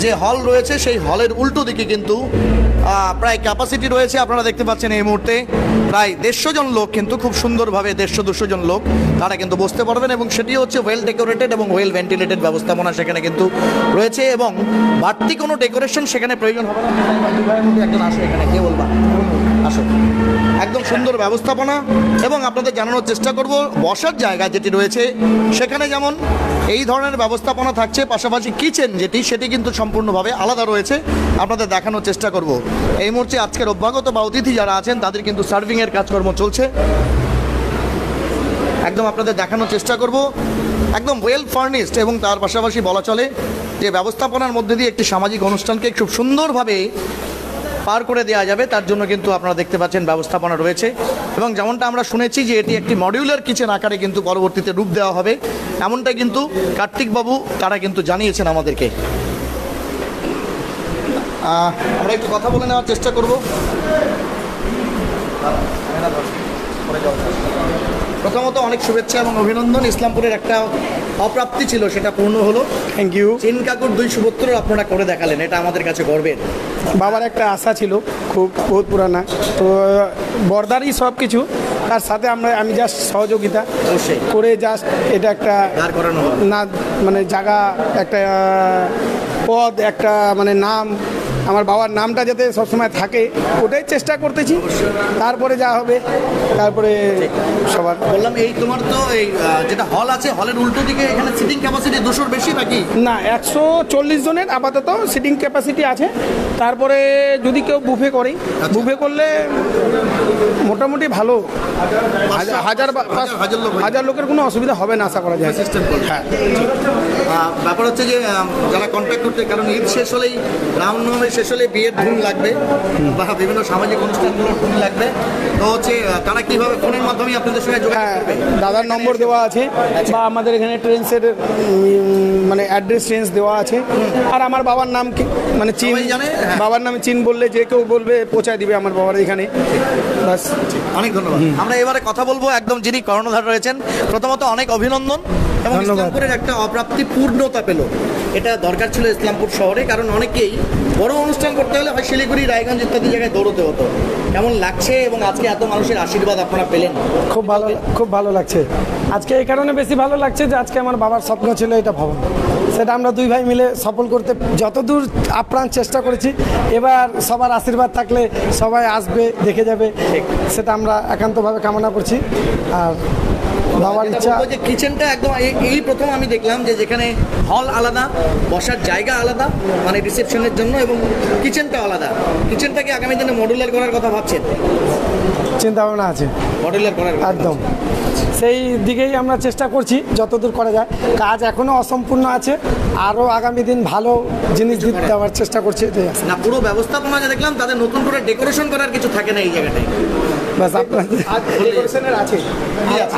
যে হল রয়েছে সেই হলের উল্টো দিকে কিন্তু প্রায় ক্যাপাসিটি রয়েছে আপনারা দেখতে পাচ্ছেন এই মুহূর্তে প্রায় 150 জন লোক কিন্তু খুব সুন্দরভাবে 150-200 জন লোক তারা কিন্তু বসতে পারবেন এবং সেটি হচ্ছে ওয়েল ডেকোরেটেড এবং ওয়েল ভেন্টিলেটেড ব্যবস্থাপনা সেখানে কিন্তু রয়েছে এবং বাড়তি কোনো ডেকোরেশন সেখানে প্রয়োজন হবে না। একজন আসো এখানে কে বলবা আসো একদম সুন্দর ব্যবস্থাপনা এবং আপনাদের জানানোর চেষ্টা করব বসার জায়গা যেটি রয়েছে সেখানে যেমন এই ধরনের ব্যবস্থাপনা থাকছে পাশাপাশি কিচেন যেটি সেটি কিন্তু সম্পূর্ণভাবে আলাদা রয়েছে আপনাদের দেখানোর চেষ্টা করব এই মুহূর্তে আজকের অভ্যাগত বা অতিথি যারা আছেন তাদের কিন্তু সার্ভিংয়ের কাজকর্ম চলছে একদম আপনাদের দেখানোর চেষ্টা করব একদম ওয়েল ফার্নিশড এবং তার পাশাপাশি বলা চলে যে ব্যবস্থাপনার মধ্যে দিয়ে একটি সামাজিক অনুষ্ঠানকে খুব সুন্দরভাবে পার করে দেওয়া যাবে তার জন্য কিন্তু আপনারা দেখতে পাচ্ছেন ব্যবস্থাপনা রয়েছে এবং যেমনটা আমরা শুনেছি যে এটি একটি মডিউলার কিচেন আকারে কিন্তু পরবর্তীতে রূপ দেওয়া হবে এমনটা কিন্তু কার্তিকবাবু তারা কিন্তু জানিয়েছেন আমাদেরকে আমরা একটু কথা বলে নেওয়ার চেষ্টা করব প্রথমত অনেক শুভেচ্ছা এবং অভিনন্দন ইসলামপুরের একটা অপ্রাপ্তি ছিল সেটা পূর্ণ হলো থ্যাংক ইউ চিন কাকুর 2 সুপুত্র আপনারা করে দেখালেন এটা আমাদের কাছে গর্বের বাবার একটা আশা ছিল খুব বহুত পুরানা তো বর্দারই সব কিছু তার সাথে আমি জাস্ট সহযোগিতা অবশ্যই করে জাস্ট এটা একটা দাঁড় করানো হলো। না মানে জায়গা একটা পদ একটা মানে নাম আমার বাবার নামটা যাতে সবসময় থাকে ওটাই চেষ্টা করতেছি, তারপরে যা হবে তারপরে সবার। বললাম এই তোমার তো এই যেটা হল আছে, হলের উল্টো দিকে এখানে সিটিং ক্যাপাসিটি 200-র বেশি নাকি? না, 140 জনের আপাতত সিটিং ক্যাপাসিটি আছে। তারপরে যদি কেউ বুফে করে, বুফে করলে মোটামুটি ভালো, হাজার লোকের কোনো অসুবিধা হবে না আশা করা যায়। হ্যাঁ, ব্যাপার হচ্ছে যে যারা কন্ট্যাক্ট করতে, কারণ ঈদ শেষ হলেই, রামনবমী শেষ হলেই বিয়ের ধুম লাগবে বা বিভিন্ন সামাজিক অনুষ্ঠানগুলোর ধুম লাগবে, তো হচ্ছে তারা কিভাবে ফোনের মাধ্যমে আপনাদের সঙ্গে যোগাযোগ করবে? দাদার নম্বর দেওয়া আছে বা আমাদের এখানে ট্রেন্সের মানে অ্যাড্রেস ট্রেন্স দেওয়া আছে। আর আমার বাবার নাম মানে চিন জানে, বাবার নামে চিন বললে যে কেউ বলবে পৌঁছায় দিবে আমার বাবার এখানে। বাস, অনেক ধন্যবাদ। আমরা এবারে কথা বলবো একদম যিনি কর্ণধার রয়েছেন। প্রথমত অনেক অভিনন্দন, এবং ইসলামপুরের একটা অপ্রাপ্তি পূর্ণতা পেল। এটা দরকার ছিল ইসলামপুর শহরে, কারণ অনেকেই বড় অনুষ্ঠান করতে হলে হয় শিলিগুড়ি, রায়গঞ্জ ইত্যাদি জায়গায় দৌড়তে হতো। কেমন লাগছে এবং আজকে এত মানুষের আশীর্বাদ আপনারা পেলেন? খুব ভালো লাগছে। আজকে এই কারণে বেশি ভালো লাগছে যে আজকে আমার বাবার স্বপ্ন ছিল এটা ভবন, সেটা আমরা দুই ভাই মিলে সফল করতে যতদূর আপ্রাণ চেষ্টা করেছি। এবার সবার আশীর্বাদ থাকলে সবাই আসবে, দেখে যাবে, সেটা আমরা একান্তভাবে কামনা করছি। আর বাবার ইচ্ছা যে কিচেনটা একদম এই প্রথম আমি দেখলাম যে যেখানে হল আলাদা, বসার জায়গা আলাদা মানে রিসেপশনের জন্য, এবং কিচেনটা আলাদা। কিচেনটাকে আগামী দিনে মডুলার করার কথা ভাবছেন? চিন্তা ভাবনা আছে মডুলার করার একদম, সেই দিকেই আমরা চেষ্টা করছি যতদূর করা যায়। কাজ এখনও অসম্পূর্ণ আছে, আরও আগামী দিন ভালো জিনিস দেওয়ার চেষ্টা করছি। না, পুরো ব্যবস্থাপনা যে দেখলাম তাদের নতুন করে ডেকোরেশন করার কিছু থাকে না এই জায়গাটায়। বাস আপনাদের ডেকোরেশনের আছে,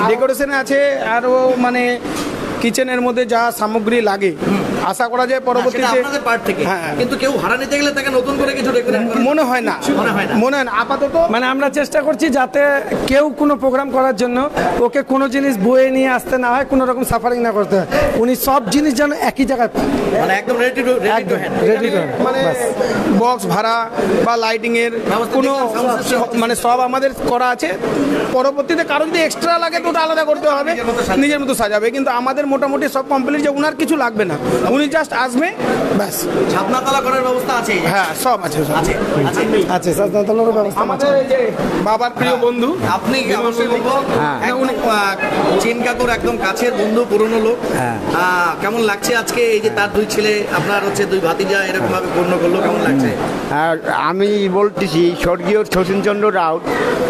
ডেকোরেশনে আছে আরও মানে কিচেনের মধ্যে যা সামগ্রী লাগে আশা করা যায় পরবর্তীতে আপনাদের পার্ট থেকে। হ্যাঁ, কিন্তু কেউ ভাড়া নিতে গেলে তাকে নতুন করে কিছু ডেকোরেট মনে হয় না আপাতত। মানে আমরা চেষ্টা করছি যাতে কেউ কোনো প্রোগ্রাম করার জন্য ওকে কোনো জিনিস বয়ে নিয়ে আসতে না হয়, কোনো রকম সাফারিং না করতে হয়। উনি সব জিনিস যেন একই জায়গায় পান, মানে একদম রেডি টু হ্যান্ড। মানে বক্স ভাড়া বা লাইটিং এর কোনো মানে সব আমাদের করা আছে। পরবর্তীতে কারো যদি এক্সট্রা লাগে তো ওটা আলাদা করতে হবে, নিজের মতো সাজাবে। কিন্তু আমাদের মোটামুটি সব কমপ্লিট, যে উনার কিছু লাগবে না, উনি জাস্ট আসবে ব্যাস। ছাদনাতলা করার ব্যবস্থা আছে? হ্যাঁ, সব আছে, আছে সাজনাতলারও ব্যবস্থা আমাদের এই যে বাবার প্রিয় বন্ধু। আপনি অবশ্যই বলবো, উনি চিন কাকুর একদম কাছের বন্ধু, পুরনো লোক। কেমন লাগছে আজকে এই যে তার দুই ছেলে, আপনার হচ্ছে দুই ভাতিজা এরকম ভাবে পূর্ণ করলো, কেমন লাগছে? আমি বলতেছি স্বর্গীয় শচীনচন্দ্র রাউত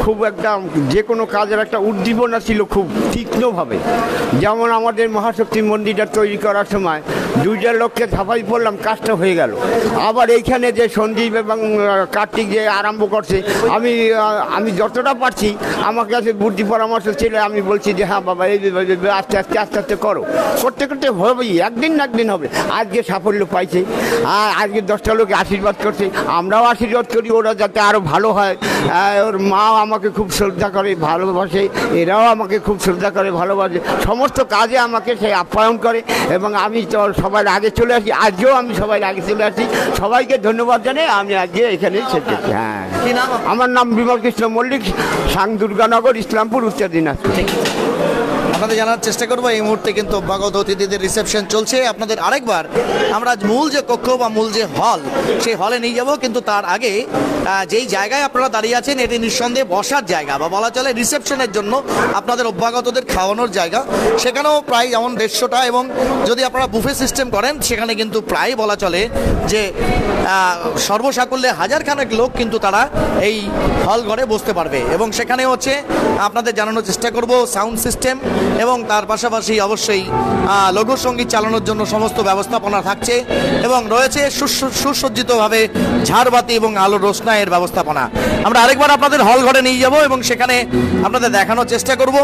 খুব একটা যে কোনো কাজের একটা উদ্দীপনা ছিল খুব তীক্ষ্ণভাবে। যেমন আমাদের মহাশক্তি মন্দিরটা তৈরি করার সময় 2টা লোককে ঝাঁপাই পড়লাম, কাজটা হয়ে গেল। আবার এইখানে যে সঞ্জীব এবং কার্তিক যে আরম্ভ করছে, আমি যতটা পারছি আমার কাছে বুদ্ধি পরামর্শ ছিল, আমি বলছি যে হ্যাঁ বাবা এই আস্তে আস্তে আস্তে আস্তে করো, করতে করতে হবেই, একদিন না একদিন হবে। আজকে সাফল্য পাইছে, আর আজকে 10টা লোক আশীর্বাদ করছে, আমরাও আশীর্বাদ করি ওরা যাতে আরও ভালো হয়। ওর মা আমাকে খুব শ্রদ্ধা করে, ভালোবাসে, এরাও আমাকে খুব শ্রদ্ধা করে, ভালোবাসে, সমস্ত কাজে আমাকে সে আপ্যায়ন করে, এবং আমি তো সবার আগে চলে আসি। আজকেও আমি সবাই আগে চলে আসি। সবাইকে ধন্যবাদ জানাই। আমি আজকে এখানে শেষ। হ্যাঁ, আমার নাম বিমল কৃষ্ণ মল্লিক, সাং দুর্গানগর, ইসলামপুর, উত্তর দিনাজপুর। আপনাদের জানার চেষ্টা করবো এই মুহূর্তে কিন্তু অভ্যাগত অতিথিদের রিসেপশন চলছে। আপনাদের আরেকবার আমরা মূল যে কক্ষ বা মূল যে হল, সেই হলে নিয়ে যাব। কিন্তু তার আগে যেই জায়গায় আপনারা দাঁড়িয়ে আছেন এটি নিঃসন্দেহে বসার জায়গা, বা বলা চলে রিসেপশনের জন্য আপনাদের অভ্যাগতদের খাওয়ানোর জায়গা। সেখানেও প্রায় যেমন 150টা, এবং যদি আপনারা বুফে সিস্টেম করেন সেখানে কিন্তু প্রায় বলা চলে যে সর্বসাকুল্যে 1000 খানেক লোক কিন্তু তারা এই হল ঘরে বসতে পারবে। এবং সেখানে হচ্ছে আপনাদের জানানোর চেষ্টা করব সাউন্ড সিস্টেম, এবং তার পাশাপাশি অবশ্যই লঘু সঙ্গীত চালানোর জন্য সমস্ত ব্যবস্থাপনা থাকছে, এবং রয়েছে সুসজ্জিতভাবে ঝাড়বাতি এবং আলোর রোশনাইয়ের ব্যবস্থাপনা। আমরা আরেকবার আপনাদের হল ঘরে নিয়ে যাব এবং সেখানে আপনাদের দেখানোর চেষ্টা করব।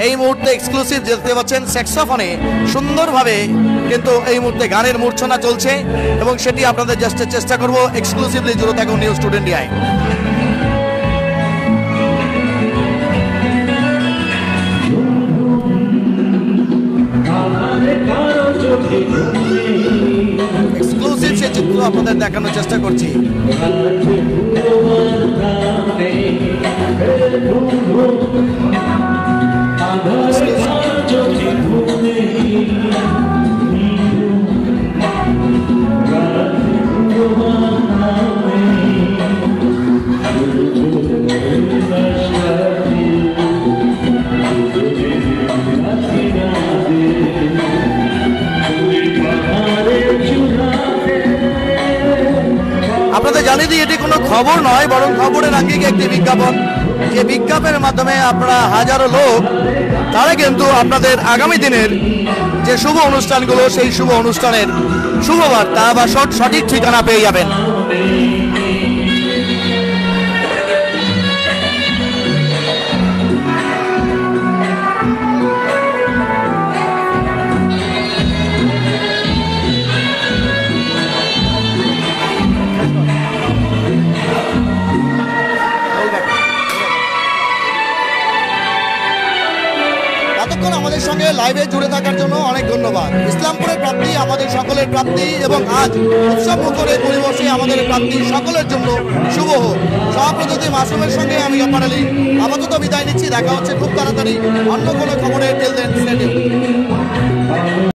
এই মুহূর্তে এক্সক্লুসিভ দেখতে পাচ্ছেন স্যাক্সোফোনে সুন্দরভাবে কিন্তু এই মুহূর্তে গানের মূর্ছনা চলছে, এবং সেটি আপনাদের জাস্ট চেষ্টা করব এক্সক্লুসিভলি জুড়ে থাকুন নিউজ টুডে ইন্ডিয়ায়। এক্সক্লুসিভ সে চিত্র আপনাদের দেখানোর চেষ্টা করছি। Exclusive. জানিয়ে দিই এটি কোনো খবর নয়, বরং খবরের আঙ্গিকে একটি বিজ্ঞাপন, যে বিজ্ঞাপনের মাধ্যমে আপনারা হাজারো লোক তারা কিন্তু আপনাদের আগামী দিনের যে শুভ অনুষ্ঠানগুলো সেই শুভ অনুষ্ঠানের শুভবার্তা বা সঠিক ঠিকানা পেয়ে যাবেন। এতক্ষণ আমাদের সঙ্গে লাইভে জুড়ে থাকার জন্য অনেক ধন্যবাদ। ইসলামপুরের প্রাপ্তি আমাদের সকলের প্রাপ্তি, এবং আজ উৎসব মুখরে পরিবেশে আমাদের প্রাপ্তি সকলের জন্য শুভ হোক। সভাপতি মাসুমের সঙ্গে আমি গফফার আলী আপাতত বিদায় নিচ্ছি। দেখা হচ্ছে খুব তাড়াতাড়ি অন্য কোনো খবরে। Till then stay tuned.